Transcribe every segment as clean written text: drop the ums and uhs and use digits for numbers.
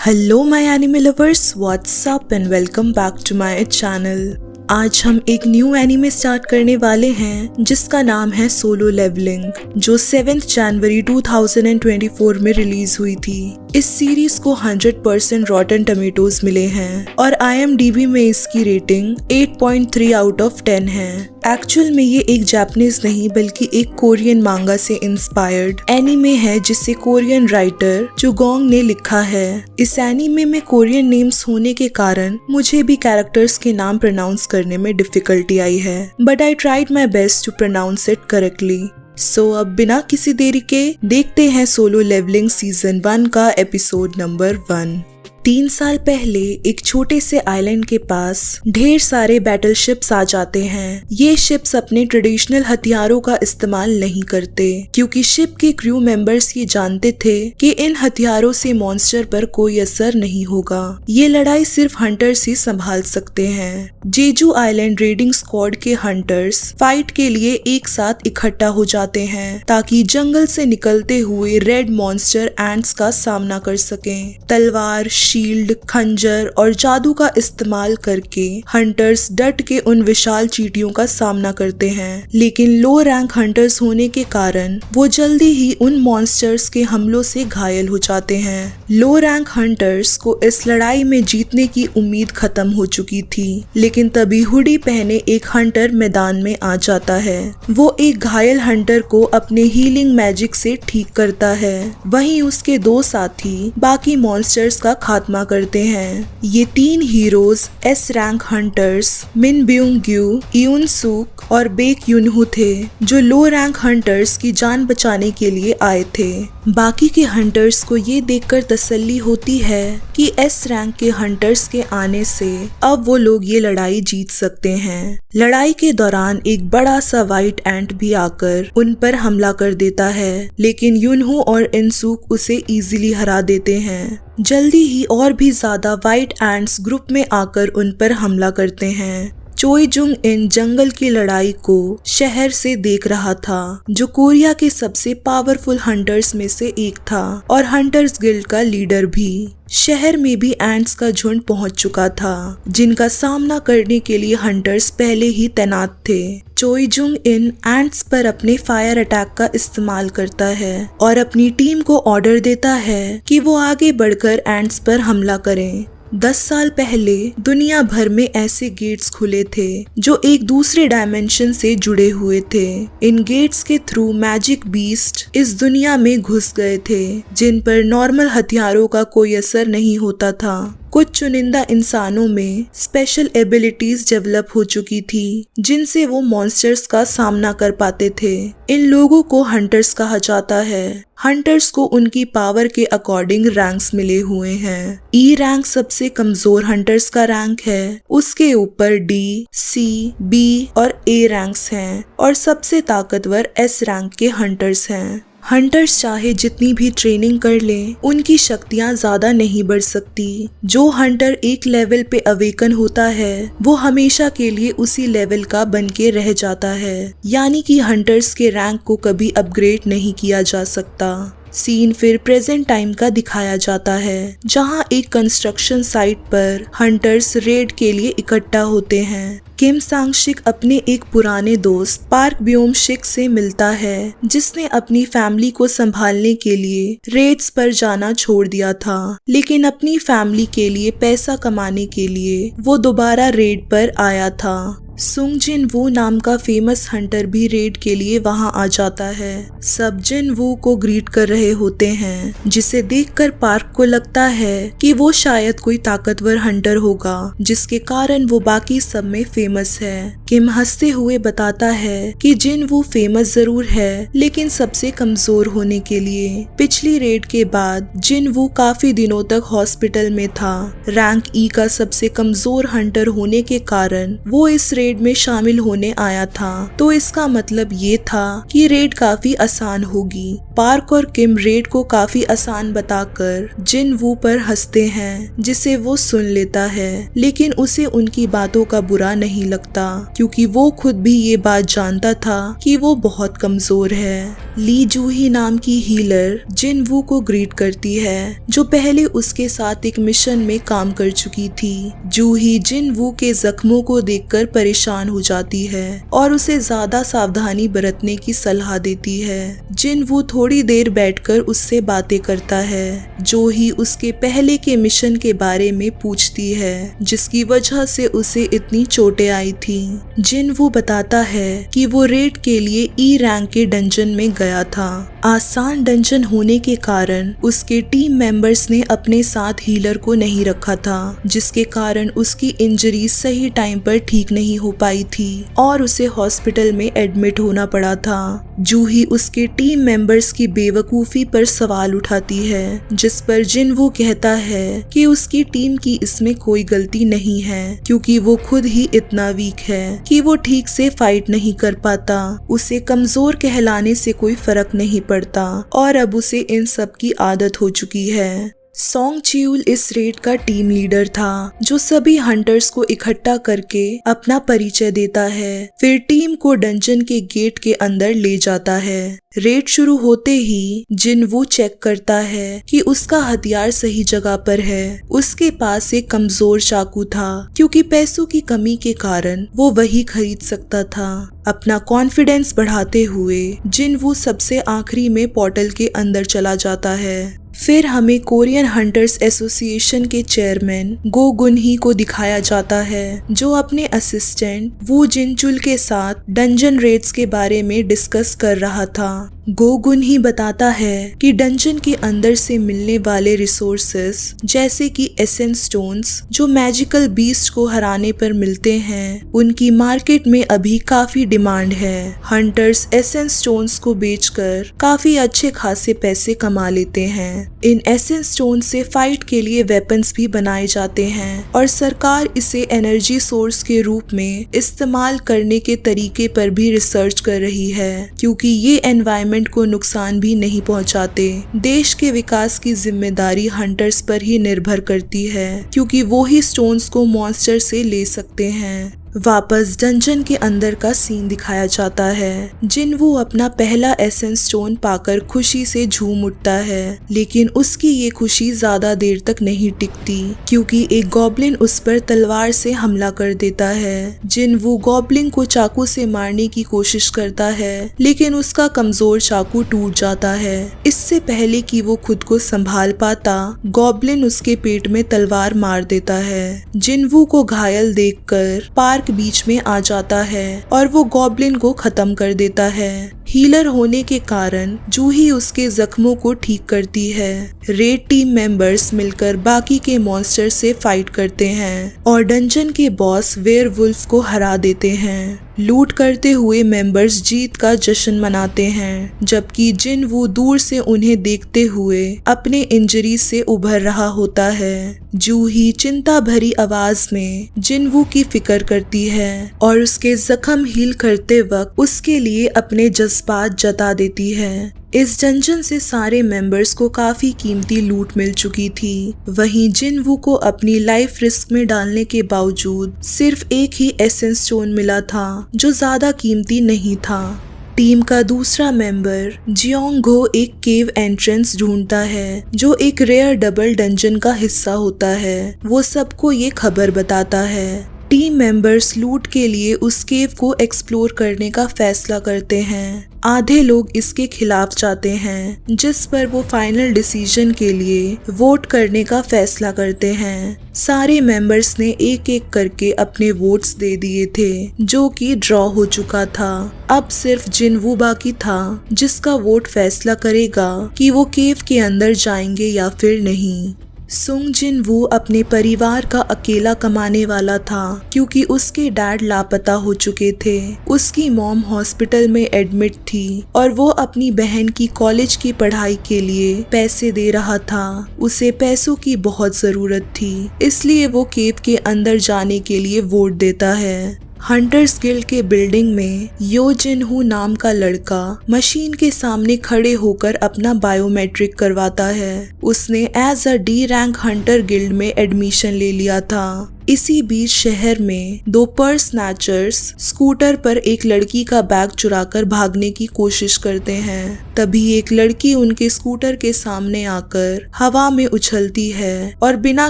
Hello my anime lovers, what's up and welcome back to my channel. आज हम एक new anime start करने वाले हैं जिसका नाम है सोलो लेवलिंग, जो 7 जनवरी 2024 में रिलीज हुई थी। इस सीरीज को 100% रॉटन टमेटोज मिले हैं और IMDb में इसकी रेटिंग 8.3 आउट ऑफ 10 है। एक्चुअल में ये एक जापानीज नहीं बल्कि एक कोरियन मांगा से इंस्पायर्ड एनिमे है जिसे कोरियन राइटर चुगोंग ने लिखा है। इस एनिमे में कोरियन नेम्स होने के कारण मुझे भी कैरेक्टर्स के नाम प्रोनाउंस करने में डिफिकल्टी आई है, but I tried my best to pronounce it correctly. So अब बिना किसी देरी के देखते हैं सोलो लेवलिंग सीजन 1 का एपिसोड नंबर 1। 3 साल पहले एक छोटे से आइलैंड के पास ढेर सारे बैटल शिप्स आ जाते हैं। ये शिप्स अपने ट्रेडिशनल हथियारों का इस्तेमाल नहीं करते क्योंकि शिप के क्रू मेंबर्स ये जानते थे कि इन हथियारों से मॉन्स्टर पर कोई असर नहीं होगा। ये लड़ाई सिर्फ हंटर्स ही संभाल सकते हैं। जेजू आइलैंड रेडिंग स्क्वाड के हंटर्स फाइट के लिए एक साथ इकट्ठा हो जाते हैं ताकि जंगल से निकलते हुए रेड मॉन्स्टर एंट्स का सामना कर सकें। तलवार, शील्ड, खंजर और जादू का इस्तेमाल करके हंटर्स डट के उन विशाल चींटियों का सामना करते हैं, लेकिन लो रैंक हंटर्स होने के कारण वो जल्दी ही उन मॉन्स्टर्स के हमलों से घायल हो जाते हैं। लो रैंक हंटर्स को इस लड़ाई में जीतने की उम्मीद खत्म हो चुकी थी, लेकिन तभी हुडी पहने एक हंटर मैदान में आ जाता है। वो एक घायल हंटर को अपने हीलिंग मैजिक से ठीक करता है। वहीं उसके 2 साथी बाकी मॉन्स्टर्स का खात्मा करते हैं। ये 3 हीरोज एस रैंक हंटर्स मिन ब्यूंग ग्यू, इयुन सूक और बेक युनहू थे, जो लो रैंक हंटर्स की जान बचाने के लिए आए थे। बाकी के हंटर्स को ये देखकर तसल्ली होती है कि एस रैंक के हंटर्स के आने से अब वो लोग ये लड़ाई जीत सकते हैं। लड़ाई के दौरान एक बड़ा सा व्हाइट एंट भी आकर उन पर हमला कर देता है, लेकिन युनहू और इनसूक उसे इजीली हरा देते हैं। जल्दी ही और भी ज्यादा व्हाइट एंट्स ग्रुप में आकर उन पर हमला करते हैं। चोई जुंग इन जंगल की लड़ाई को शहर से देख रहा था, जो कोरिया के सबसे पावरफुल हंटर्स में से एक था और हंटर्स गिल्ड का लीडर भी। शहर में भी एंट्स का झुंड पहुंच चुका था, जिनका सामना करने के लिए हंटर्स पहले ही तैनात थे। चोई जुंग इन एंट्स पर अपने फायर अटैक का इस्तेमाल करता है और अपनी टीम को ऑर्डर देता है कि वो आगे बढ़कर एंट्स पर हमला करें। 10 साल पहले दुनिया भर में ऐसे गेट्स खुले थे जो एक दूसरे डायमेंशन से जुड़े हुए थे। इन गेट्स के थ्रू मैजिक बीस्ट इस दुनिया में घुस गए थे, जिन पर नॉर्मल हथियारों का कोई असर नहीं होता था। कुछ चुनिंदा इंसानों में स्पेशल एबिलिटीज डेवलप हो चुकी थी, जिनसे वो मॉन्स्टर्स का सामना कर पाते थे। इन लोगों को हंटर्स कहा जाता है। हंटर्स को उनकी पावर के अकॉर्डिंग रैंक्स मिले हुए हैं। ई रैंक सबसे कमजोर हंटर्स का रैंक है, उसके ऊपर डी, सी, बी और ए रैंक्स हैं और सबसे ताकतवर एस रैंक के हंटर्स हैं। हंटर्स चाहे जितनी भी ट्रेनिंग कर लें, उनकी शक्तियां ज्यादा नहीं बढ़ सकती। जो हंटर एक लेवल पे अवेकन होता है वो हमेशा के लिए उसी लेवल का बन के रह जाता है, यानी कि हंटर्स के रैंक को कभी अपग्रेड नहीं किया जा सकता। सीन फिर प्रेजेंट टाइम का दिखाया जाता है, जहां एक कंस्ट्रक्शन साइट पर हंटर्स रेड के लिए इकट्ठा होते हैं। किम सांग शिक अपने एक पुराने दोस्त पार्क ब्योम शिक से मिलता है, जिसने अपनी फैमिली को संभालने के लिए रेड्स पर जाना छोड़ दिया था, लेकिन अपनी फैमिली के लिए पैसा कमाने के लिए वो दोबारा रेड पर आया था। सुंग जिन वू नाम का फेमस हंटर भी रेड के लिए वहां आ जाता है। सब जिन वू को ग्रीट कर रहे होते हैं, जिसे देखकर पार्क को लगता है कि वो शायद कोई ताकतवर हंटर होगा, जिसके कारण वो बाकी सब में फेमस है। किम हंसते हुए बताता है कि जिन वू फेमस जरूर है, लेकिन सबसे कमजोर होने के लिए। पिछली रेड के बाद जिन वू काफी दिनों तक हॉस्पिटल में था। रैंक ई का सबसे कमजोर हंटर होने के कारण वो इस रेड में शामिल होने आया था, तो इसका मतलब ये था कि रेड काफी आसान होगी। पार्क और किम रेड को काफी आसान बताकर जिन वू पर हंसते हैं, जिसे वो सुन लेता है, लेकिन उसे उनकी बातों का बुरा नहीं लगता, क्योंकि वो खुद भी ये बात जानता था कि वो बहुत कमजोर है। ली जूही नाम की हीलर जिन वू को ग्रीट करती है, जो पहले उसके साथ एक मिशन में काम कर चुकी थी। जूही जिन वू के जख्मों को देखकर परेशान हो जाती है और उसे ज्यादा सावधानी बरतने की सलाह देती है। जिन वू थोड़ी देर बैठकर उससे बातें करता है। जूही उसके पहले के मिशन के बारे में पूछती है, जिसकी वजह से उसे इतनी चोटें आई थी। जिन वू बताता है कि वो रेड के लिए ई रैंक के डंजन में गया था। आसान डंजन होने के कारण उसके टीम मेंबर्स ने अपने साथ हीलर को नहीं रखा था, जिसके कारण उसकी इंजरी सही टाइम पर ठीक नहीं हो पाई थी और उसे हॉस्पिटल में एडमिट होना पड़ा था। जूही उसके टीम मेंबर्स की बेवकूफी पर सवाल उठाती है, जिस पर जिन वो कहता है कि उसकी टीम की इसमें कोई गलती नहीं है, क्योंकि वो खुद ही इतना वीक है कि वो ठीक से फाइट नहीं कर पाता। उसे कमजोर कहलाने से कोई फर्क नहीं पड़ता और अब उसे इन सब की आदत हो चुकी है। सोंग च्यूल इस रेड का टीम लीडर था, जो सभी हंटर्स को इकट्ठा करके अपना परिचय देता है, फिर टीम को डंजन के गेट के अंदर ले जाता है। रेड शुरू होते ही जिन वो चेक करता है कि उसका हथियार सही जगह पर है। उसके पास एक कमजोर चाकू था, क्योंकि पैसों की कमी के कारण वो वही खरीद सकता था। अपना कॉन्फिडेंस बढ़ाते हुए जिन वो सबसे आखिरी में पोर्टल के अंदर चला जाता है। फिर हमें कोरियन हंटर्स एसोसिएशन के चेयरमैन गो गुनही को दिखाया जाता है, जो अपने असिस्टेंट वू जिनचुल के साथ डंजन रेड्स के बारे में डिस्कस कर रहा था। गो गुनही बताता है कि डंजन के अंदर से मिलने वाले रिसोर्सेस जैसे कि एसेंस स्टोन्स, जो मैजिकल बीस्ट को हराने पर मिलते हैं, उनकी मार्केट में अभी काफी डिमांड है। हंटर्स एसेंस स्टोन्स को बेचकर काफी अच्छे खासे पैसे कमा लेते हैं। इन एसेंस स्टोन से फाइट के लिए वेपन्स भी बनाए जाते हैं और सरकार इसे एनर्जी सोर्स के रूप में इस्तेमाल करने के तरीके पर भी रिसर्च कर रही है, क्योंकि ये एनवायरनमेंट को नुकसान भी नहीं पहुंचाते। देश के विकास की जिम्मेदारी हंटर्स पर ही निर्भर करती है, क्योंकि वो ही स्टोन्स को मॉन्स्टर से ले सकते हैं। वापस डंजन के अंदर का सीन दिखाया जाता है। जिन वो अपना पहला एसेंस स्टोन पाकर खुशी से झूम उठता है, लेकिन उसकी ये खुशी ज्यादा देर तक नहीं टिकती, क्योंकि एक गॉब्लिन उस पर तलवार से हमला कर देता है। जिन वो गॉब्लिन को चाकू से मारने की कोशिश करता है, लेकिन उसका कमजोर चाकू टूट जाता है। इससे पहले कि वो खुद को संभाल पाता, गॉब्लिन उसके पेट में तलवार मार देता है। जिन वो को घायल देखकर पार्क बीच में आ जाता है और वो गॉब्लिन को खत्म कर देता है। हीलर होने के कारण जूही उसके जख्मों को ठीक करती है। रेड टीम मेंबर्स मिलकर बाकी के मॉन्स्टर से फाइट करते हैं और डंजन के बॉस वेयरवुल्फ को हरा देते हैं। लूट करते हुए मेंबर्स जीत का जश्न मनाते हैं, जबकि जिन वो दूर से उन्हें देखते हुए अपने इंजरी से उभर रहा होता है। जूही चिंता भरी आवाज में जिन वो की फिक्र करती है और उसके जख्म हील करते वक्त उसके लिए अपने जज्बात जता देती है। इस डंजन से सारे मेंबर्स को काफी कीमती लूट मिल चुकी थी। वहीं जिन वू को अपनी लाइफ रिस्क में डालने के बावजूद सिर्फ एक ही एसेंस स्टोन मिला था, जो ज्यादा कीमती नहीं था। टीम का दूसरा मेंबर जियोंग घो एक केव एंट्रेंस ढूंढता है, जो एक रेयर डबल डंजन का हिस्सा होता है। वो सबको ये खबर बताता है। टीम मेंबर्स लूट के लिए उस केव को एक्सप्लोर करने का फैसला करते हैं। आधे लोग इसके खिलाफ जाते हैं, जिस पर वो फाइनल डिसीजन के लिए वोट करने का फैसला करते हैं। सारे मेंबर्स ने एक एक करके अपने वोट्स दे दिए थे, जो कि ड्रॉ हो चुका था। अब सिर्फ जिन वू बाकी था, जिसका वोट फैसला करेगा कि वो केव के अंदर जाएंगे या फिर नहीं। सुंग जिन वू अपने परिवार का अकेला कमाने वाला था, क्योंकि उसके डैड लापता हो चुके थे। उसकी मॉम हॉस्पिटल में एडमिट थी और वो अपनी बहन की कॉलेज की पढ़ाई के लिए पैसे दे रहा था। उसे पैसों की बहुत जरूरत थी, इसलिए वो केव के अंदर जाने के लिए वोट देता है। हंटर्स गिल्ड के बिल्डिंग में यो जिन हू नाम का लड़का मशीन के सामने खड़े होकर अपना बायोमेट्रिक करवाता है। उसने as a D rank hunter guild में एडमिशन ले लिया था। इसी बीच शहर में दो पर्स स्नैचर्स स्कूटर पर एक लड़की का बैग चुराकर भागने की कोशिश करते हैं। तभी एक लड़की उनके स्कूटर के सामने आकर हवा में उछलती है और बिना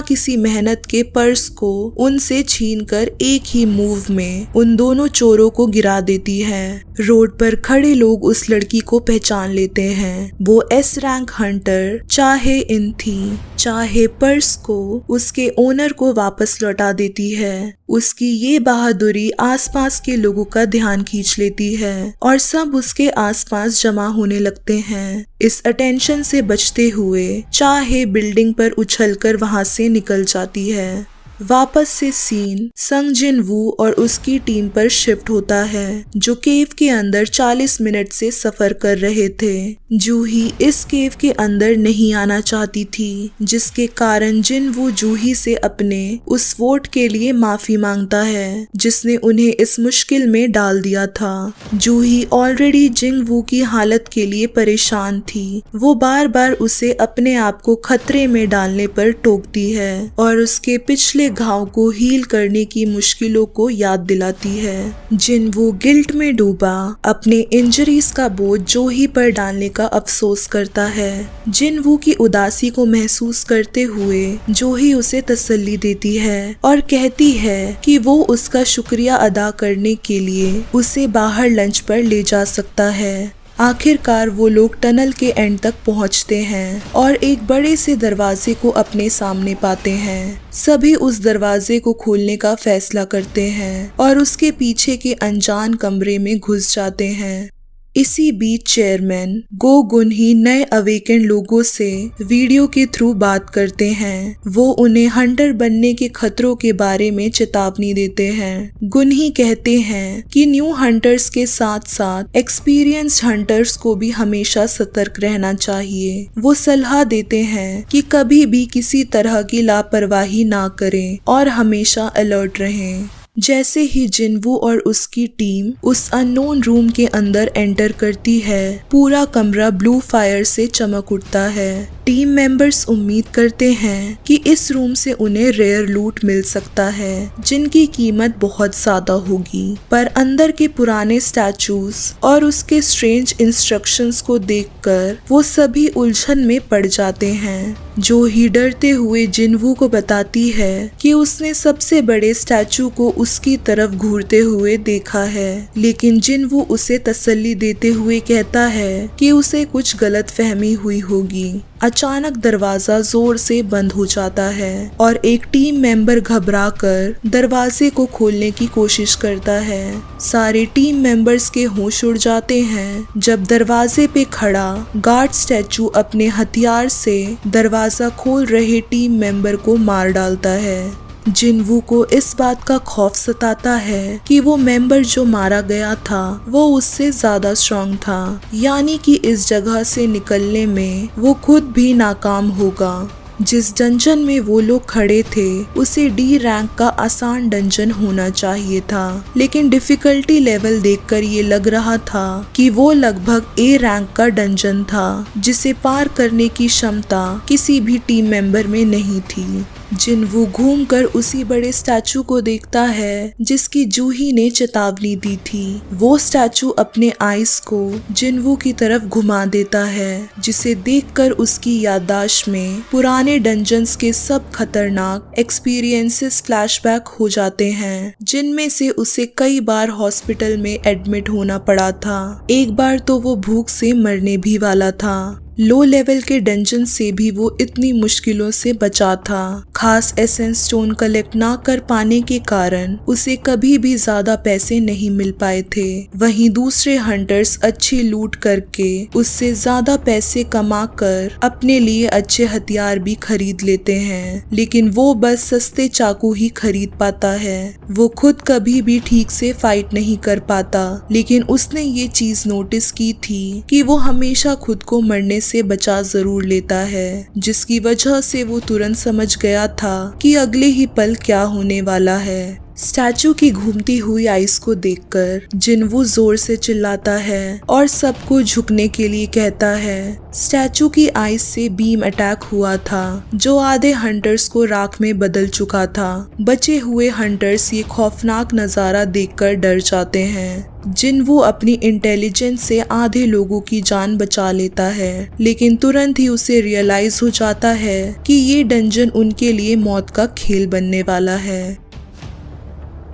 किसी मेहनत के पर्स को उनसे छीनकर एक ही मूव में उन दोनों चोरों को गिरा देती है। रोड पर खड़े लोग उस लड़की को पहचान लेते हैं। वो एस रैंक हंटर चाहे इन थी, चाहे पर्स को उसके ओनर को वापस लौटा देती है। उसकी ये बहादुरी आसपास के लोगों का ध्यान खींच लेती है और सब उसके आसपास जमा होने लगते हैं। इस अटेंशन से बचते हुए चाहे बिल्डिंग पर उछलकर वहां से निकल जाती है। वापस से सीन संग जिन वू और उसकी टीम पर शिफ्ट होता है, जो केव के अंदर 40 मिनट से सफर कर रहे थे। जूही इस केव के अंदर नहीं आना चाहती थी, जिसके कारण जिन वू जूही से अपने उस वोट के लिए माफी मांगता है जिसने उन्हें इस मुश्किल में डाल दिया था। जूही ऑलरेडी जिंग वू की हालत के लिए परेशान थी। वो बार बार उसे अपने आप को खतरे में डालने पर टोकती है और उसके पिछले घाव को हील करने की मुश्किलों को याद दिलाती है। जिन वो गिल्ट में डूबा अपने इंजरीज का बोझ जूही पर डालने का अफसोस करता है। जिन वो की उदासी को महसूस करते हुए जूही उसे तसल्ली देती है और कहती है कि वो उसका शुक्रिया अदा करने के लिए उसे बाहर लंच पर ले जा सकता है। आखिरकार वो लोग टनल के एंड तक पहुंचते हैं और एक बड़े से दरवाजे को अपने सामने पाते हैं। सभी उस दरवाजे को खोलने का फैसला करते हैं और उसके पीछे के अनजान कमरे में घुस जाते हैं। इसी बीच चेयरमैन गो गुनही नए अवेकन लोगों से वीडियो के थ्रू बात करते हैं। वो उन्हें हंटर बनने के खतरों के बारे में चेतावनी देते हैं। गुनही कहते हैं कि न्यू हंटर्स के साथ साथ एक्सपीरियंस्ड हंटर्स को भी हमेशा सतर्क रहना चाहिए। वो सलाह देते हैं कि कभी भी किसी तरह की लापरवाही ना करें और हमेशा अलर्ट रहें। जैसे ही जिनवू और उसकी टीम उस अननोन रूम के अंदर एंटर करती है, पूरा कमरा ब्लू फायर से चमक उठता है। टीम मेंबर्स उम्मीद करते हैं कि इस रूम से उन्हें रेयर लूट मिल सकता है, जिनकी कीमत बहुत ज्यादा होगी। पर अंदर के पुराने स्टैचूज और उसके स्ट्रेंज इंस्ट्रक्शंस को देखकर वो सभी उलझन में पड़ जाते हैं। जो ही डरते हुए जिनवू को बताती है कि उसने सबसे बड़े स्टैचू को उसकी तरफ घूरते हुए देखा है, लेकिन जिनवू उसे तसल्ली देते हुए कहता है कि उसे कुछ गलतफहमी हुई होगी। अचानक दरवाजा जोर से बंद हो जाता है और एक टीम मेंबर घबराकर दरवाजे को खोलने की कोशिश करता है। सारे टीम मेंबर्स के होश उड़ जाते हैं जब दरवाजे पे खड़ा गार्ड स्टैचू अपने हथियार से दरवाजा खोल रहे टीम मेंबर को मार डालता है। जिनवू को इस बात का खौफ सताता है कि वो मेंबर जो मारा गया था वो उससे ज्यादा स्ट्रांग था, यानी कि इस जगह से निकलने में वो खुद भी नाकाम होगा। जिस डंजन में वो लोग खड़े थे उसे डी रैंक का आसान डंजन होना चाहिए था, लेकिन डिफिकल्टी लेवल देखकर ये लग रहा था कि वो लगभग ए रैंक का डंजन था, जिसे पार करने की क्षमता किसी भी टीम मेंबर में नहीं थी। जिनवू घूमकर उसी बड़े स्टैचू को देखता है जिसकी जूही ने चेतावनी दी थी। वो स्टैचू अपने आइस को जिनवू की तरफ घुमा देता है, जिसे देखकर उसकी याददाश्त में पुराने डंजन्स के सब खतरनाक एक्सपीरियंसेस फ्लैशबैक हो जाते हैं, जिनमें से उसे कई बार हॉस्पिटल में एडमिट होना पड़ा था। एक बार तो वो भूख से मरने भी वाला था। लो लेवल के डंजन से भी वो इतनी मुश्किलों से बचा था। खास एसेंस स्टोन कलेक्ट ना कर पाने के कारण उसे कभी भी ज्यादा पैसे नहीं मिल पाए थे। वहीं दूसरे हंटर्स अच्छी लूट करके उससे ज्यादा पैसे कमाकर अपने लिए अच्छे हथियार भी खरीद लेते हैं, लेकिन वो बस सस्ते चाकू ही खरीद पाता है। वो खुद कभी भी ठीक से फाइट नहीं कर पाता, लेकिन उसने ये चीज नोटिस की थी कि वो हमेशा खुद को मरने से बचा जरूर लेता है, जिसकी वजह से वो तुरंत समझ गया था कि अगले ही पल क्या होने वाला है। स्टैचू की घूमती हुई आइस को देखकर जिनवू जोर से चिल्लाता है और सबको झुकने के लिए कहता है। स्टैचू की आइस से बीम अटैक हुआ था जो आधे हंटर्स को राख में बदल चुका था। बचे हुए हंटर्स ये खौफनाक नजारा देखकर डर जाते हैं। जिनवू अपनी इंटेलिजेंस से आधे लोगों की जान बचा लेता है, लेकिन तुरंत ही उसे रियलाइज हो जाता है कि ये डंजन उनके लिए मौत का खेल बनने वाला है।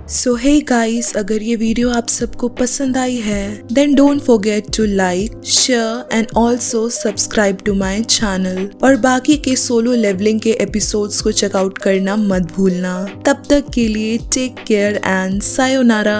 सो हे गाइस, अगर ये वीडियो आप सबको पसंद आई है then don't forget to like, share and also subscribe to my channel. और बाकी के सोलो लेवलिंग के एपिसोड्स को चेकआउट करना मत भूलना। तब तक के लिए टेक केयर एंड सायोनारा।